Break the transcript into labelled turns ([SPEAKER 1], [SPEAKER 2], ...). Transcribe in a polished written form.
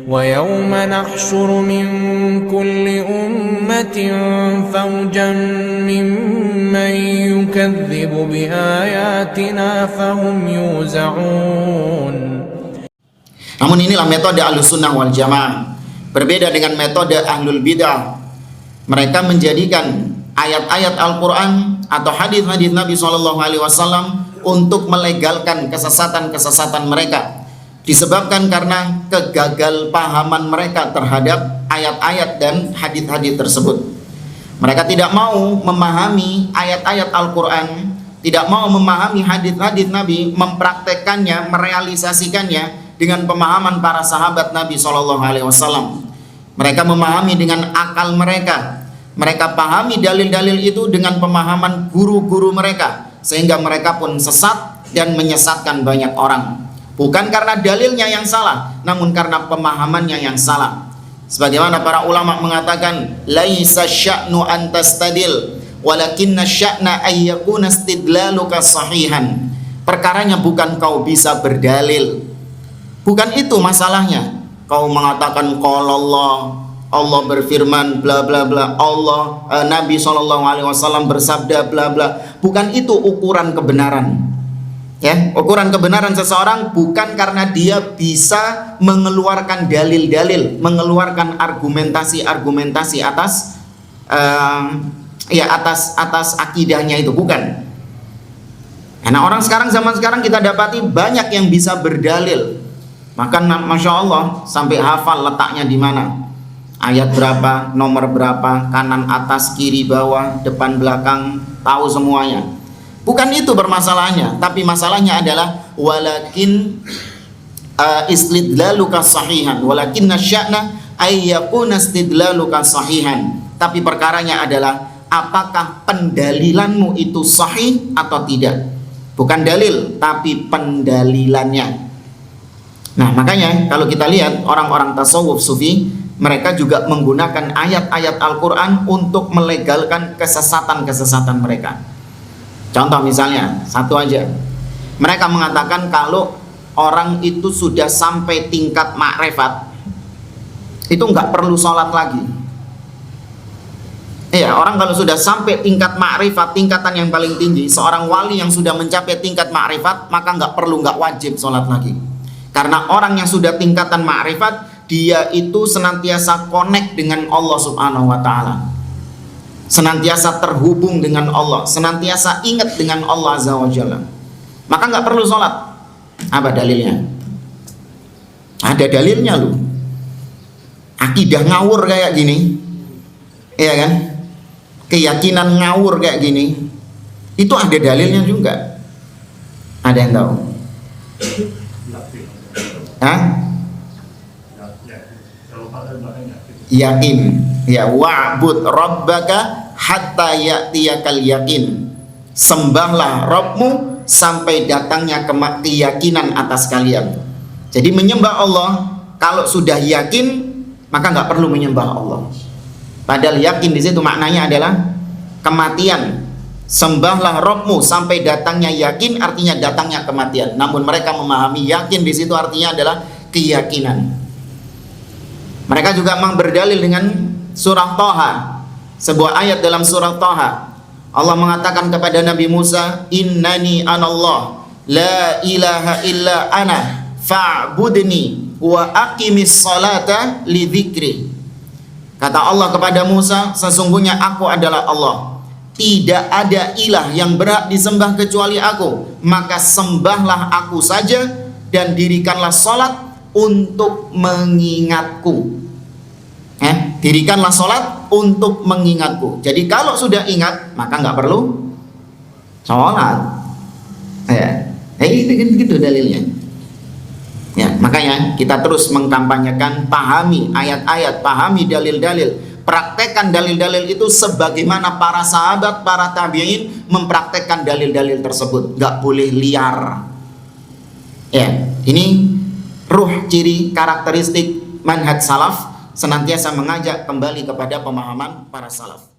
[SPEAKER 1] ويوم نحشر من كل أمة فوجا ممن يكذب بآياتنا فهم يوزعون.
[SPEAKER 2] Namun inilah metode Ahlussunnah wal Jamaah. Berbeda dengan metode Ahlul Bidah. Mereka menjadikan ayat-ayat Al-Quran atau hadis-hadis Nabi SAW untuk melegalkan kesesatan-kesesatan mereka. Disebabkan karena kegagal pahaman mereka terhadap ayat-ayat dan hadis-hadis tersebut. Mereka tidak mau memahami ayat-ayat Al-Quran, tidak mau memahami hadis-hadis Nabi, mempraktekannya, merealisasikannya dengan pemahaman para sahabat Nabi SAW. Mereka memahami dengan akal mereka. Mereka pahami dalil-dalil itu dengan pemahaman guru-guru mereka, sehingga mereka pun sesat dan menyesatkan banyak orang. Bukan karena dalilnya yang salah, namun karena pemahamannya yang salah. Sebagaimana para ulama mengatakan, laisa sya'nu an tastadil, walakinna sya'na ay yakuna istidlaluka sahihan. Perkaranya bukan kau bisa berdalil. Bukan itu masalahnya. Kau mengatakan qala Allah berfirman bla bla bla, Nabi SAW bersabda bla bla. Bukan itu ukuran kebenaran. Ya, ukuran kebenaran seseorang bukan karena dia bisa mengeluarkan dalil-dalil, mengeluarkan argumentasi-argumentasi atas atas akidahnya itu, bukan. Karena orang sekarang, zaman sekarang kita dapati banyak yang bisa berdalil. Maka Masya Allah sampai hafal letaknya di mana, ayat berapa, nomor berapa, kanan atas, kiri bawah, depan belakang, tahu semuanya. Bukan itu permasalahannya, tapi masalahnya adalah walakin istidlaluka sahihan, walakin nasya'na ayyakuna istidlaluka sahihan. Tapi perkaranya adalah apakah pendalilanmu itu sahih atau tidak. Bukan dalil, tapi pendalilannya. Nah, makanya kalau kita lihat orang-orang tasawuf sufi, mereka juga menggunakan ayat-ayat Al-Quran untuk melegalkan kesesatan-kesesatan mereka. Contoh misalnya, satu aja. Mereka mengatakan kalau orang itu sudah sampai tingkat makrifat, itu nggak perlu sholat lagi. Iya, orang kalau sudah sampai tingkat makrifat, tingkatan yang paling tinggi, seorang wali yang sudah mencapai tingkat makrifat, maka nggak wajib sholat lagi. Karena orang yang sudah tingkatan ma'rifat, dia itu senantiasa connect dengan Allah Subhanahu wa Ta'ala, senantiasa terhubung dengan Allah, senantiasa ingat dengan Allah Azza wa Jalla. Maka nggak perlu sholat. Apa dalilnya? Ada dalilnya loh. Akidah ngawur kayak gini, iya kan? Keyakinan ngawur kayak gini, itu ada dalilnya juga. Ada yang tahu? Yakin, ya, wa'bud rabbaka hatta ya'tiyakal yakin. Sembahlah Rabbmu sampai datangnya keyakinan atas kalian. Jadi menyembah Allah, kalau sudah yakin maka nggak perlu menyembah Allah. Padahal yakin di situ maknanya adalah kematian. Sembahlah Rabbmu sampai datangnya yakin, artinya datangnya kematian. Namun mereka memahami yakin di situ artinya adalah keyakinan. Mereka juga memang berdalil dengan surah Thaha, sebuah ayat dalam surah Thaha. Allah mengatakan kepada Nabi Musa, innani anallah la ilaha illa ana fa'budni wa aqimis salata li dzikri. Kata Allah kepada Musa, sesungguhnya aku adalah Allah, tidak ada ilah yang berhak disembah kecuali aku, maka sembahlah aku saja dan dirikanlah salat untuk mengingatku. Dirikanlah salat untuk mengingatku. Jadi kalau sudah ingat maka nggak perlu salat. Gitu dalilnya. Ya, makanya kita terus mengkampanyekan, pahami ayat-ayat, pahami dalil-dalil, praktekkan dalil-dalil itu sebagaimana para sahabat, para tabi'in mempraktekkan dalil-dalil tersebut. Nggak boleh liar. Ya, ini ruh, ciri, karakteristik manhaj salaf, senantiasa mengajak kembali kepada pemahaman para salaf.